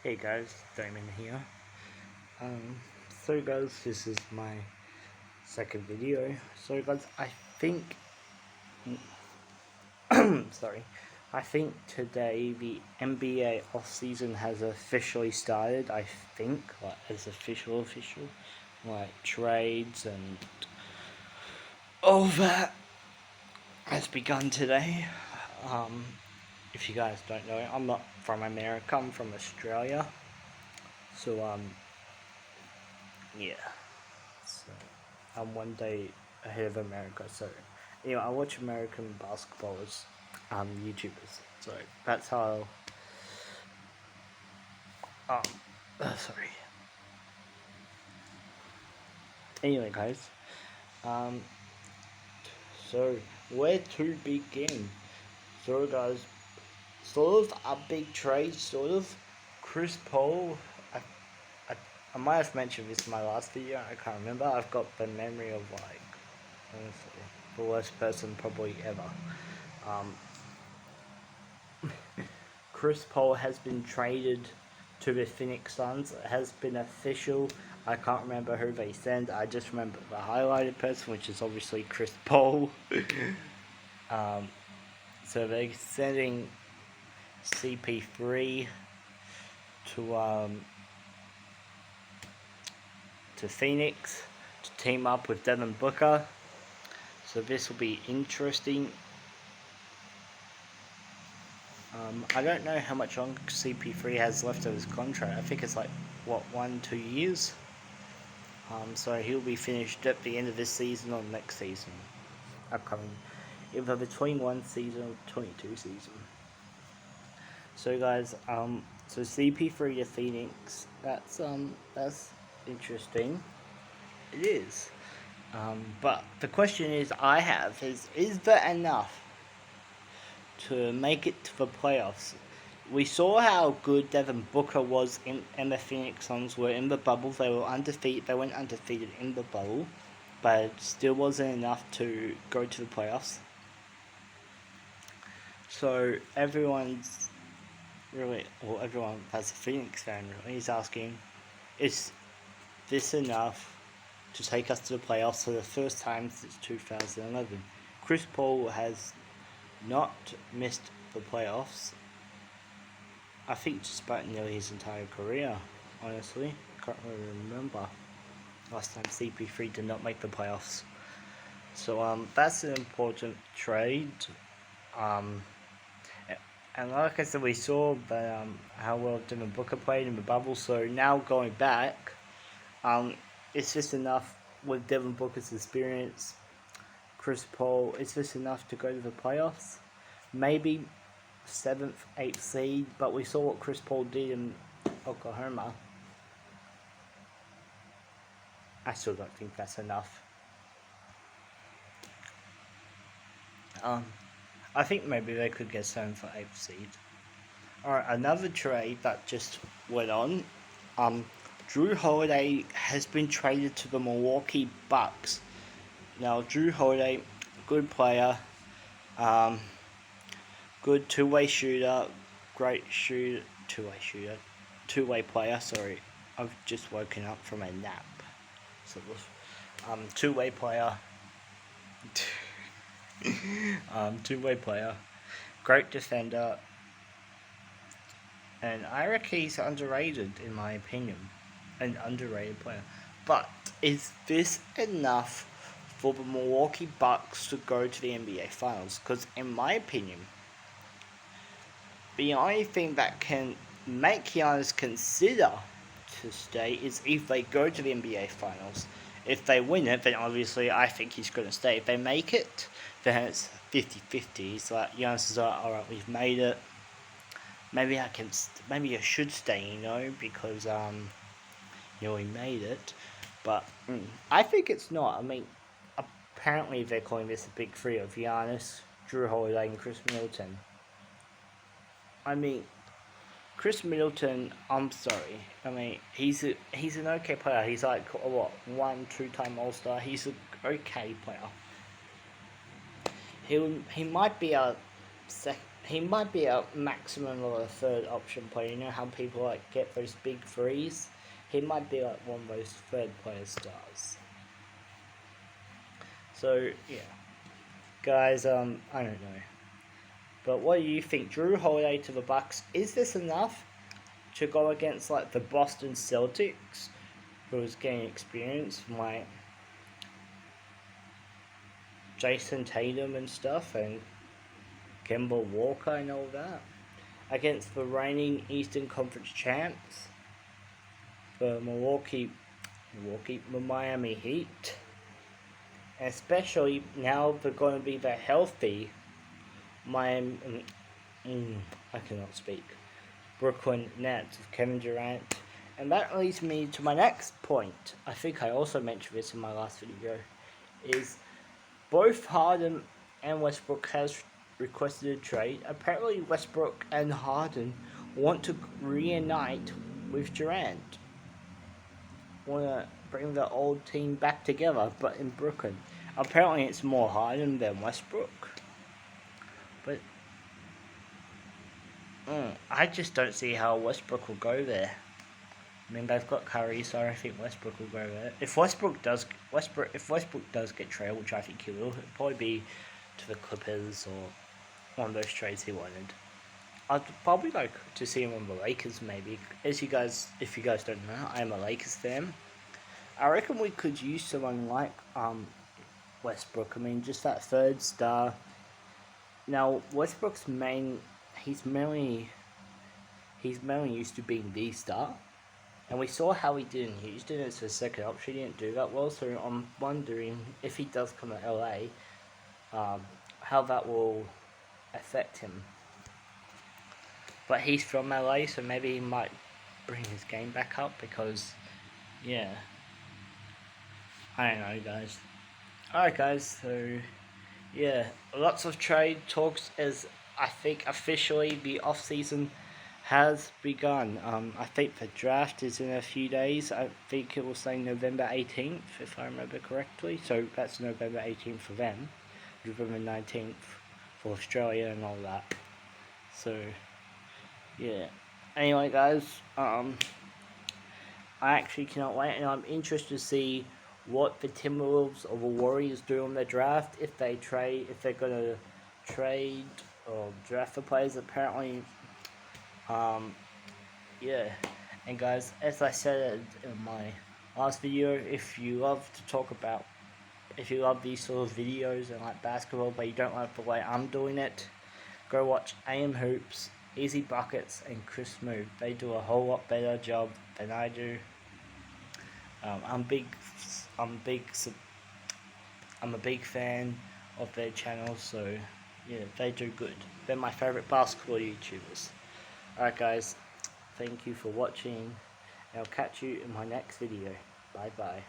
Hey guys, Damon here. So guys, this is my second video. So guys, I think, sorry, I think today the NBA off season has officially started. I think, like, as official, like trades and all that has begun today. Um, if you guys don't know, I'm not from America. I'm from Australia. So yeah. So I'm one day ahead of America. So anyway, I watch American basketballers, YouTubers. So that's how. Um, sorry. Anyway, guys. Um, so where to begin? So guys, sort of a big trade. Sort of. Chris Paul. I, I might have mentioned this in my last video. I can't remember. I've got the memory of like honestly the worst person probably ever. Um, Chris Paul has been traded to the Phoenix Suns. It has been official. I can't remember who they sent. I just remember the highlighted person, which is obviously Chris Paul. um, so they're sending CP3 to to Phoenix to team up with Devin Booker. So this will be interesting. I don't know how much longer CP3 has left of his contract. I think it's like, what, 1-2 years? So he'll be finished at the end of this season or next season. Upcoming. Either between one season or 22 season. So guys, so CP3 to Phoenix, that's interesting. It is. But the question I have is there enough to make it to the playoffs? We saw how good Devin Booker was and the Phoenix Suns were in the bubble. They were undefeated. They went undefeated in the bubble, but it still wasn't enough to go to the playoffs. So everyone's really, well, everyone that's a Phoenix fan really is asking, is this enough to take us to the playoffs for the first time since 2011? Chris Paul has not missed the playoffs, I think, just about nearly his entire career, honestly. I can't really remember last time CP3 did not make the playoffs. So that's an important trade. And like I said, we saw that, how well Devin Booker played in the bubble. So now going back, it's just enough with Devin Booker's experience, Chris Paul. It's just enough to go to the playoffs. Maybe 7th, 8th seed, but we saw what Chris Paul did in Oklahoma. I still don't think that's enough. I think maybe they could get 7th or 8th seed. Alright, another trade that just went on. Jrue Holiday has been traded to the Milwaukee Bucks. Now, Jrue Holiday, good player, good two-way shooter, great shooter, two-way player. Sorry, I've just woken up from a nap. So, two-way player. Two-way player, great defender, and I reckon he's underrated in my opinion, an underrated player. But is this enough for the Milwaukee Bucks to go to the NBA Finals? Because in my opinion, the only thing that can make Giannis consider to stay is if they go to the NBA Finals. If they win it, then obviously I think he's going to stay. If they make it, then it's 50-50. It's like Giannis is like, alright, we've made it. Maybe maybe I should stay, because we made it. But I think it's not. I mean, apparently they're calling this a big three of Giannis, Jrue Holiday, and Chris Middleton. I mean, Chris Middleton, I'm sorry. I mean, he's an okay player. He's like, what, 1-2-time All-Star. He's an okay player. He might be a he might be a maximum or a third option player. You know how people like get those big threes? He might be like one of those third player stars. So yeah, guys, I don't know. But what do you think? Drew Holiday to the Bucks, is this enough to go against like the Boston Celtics, who's getting experience from like Jason Tatum and stuff, and Kemba Walker and all that, against the reigning Eastern Conference champs, the Miami Heat, and especially now they're going to be the healthy Miami. I cannot speak. Brooklyn Nets with Kevin Durant. And that leads me to my next point. I think I also mentioned this in my last video. Is both Harden and Westbrook has requested a trade. Apparently Westbrook and Harden want to reunite with Durant. Want to bring the old team back together, but in Brooklyn. Apparently it's more Harden than Westbrook. But I just don't see how Westbrook will go there. I mean, they've got Curry, so I don't think Westbrook will go there. If Westbrook does get traded, which I think he will, it'll probably be to the Clippers or one of those trades he wanted. I'd probably like to see him on the Lakers, maybe. If you guys don't know, I'm a Lakers fan. I reckon we could use someone like Westbrook. I mean, just that third star. Now Westbrook's he's mainly used to being the star. And we saw how he did in Houston as his second option. He didn't do that well, so I'm wondering if he does come to LA, how that will affect him. But he's from LA, so maybe he might bring his game back up because, yeah. I don't know, guys. Alright, guys, so, yeah. Lots of trade talks as I think officially the off-season has begun. I think the draft is in a few days. I think it will say November 18th, if I remember correctly. So that's November 18th for them. November 19th for Australia and all that. So, yeah. Anyway, guys, I actually cannot wait, and I'm interested to see what the Timberwolves or the Warriors do on their draft. If they're going to trade or draft the players. Apparently, yeah, and guys, as I said in my last video, if you love these sort of videos and like basketball, but you don't like the way I'm doing it, go watch AM Hoops, Easy Buckets, and Chris Smoove. They do a whole lot better job than I do. I'm a big fan of their channel, so yeah, they do good. They're my favorite basketball YouTubers. Alright guys, thank you for watching, and I'll catch you in my next video. Bye bye.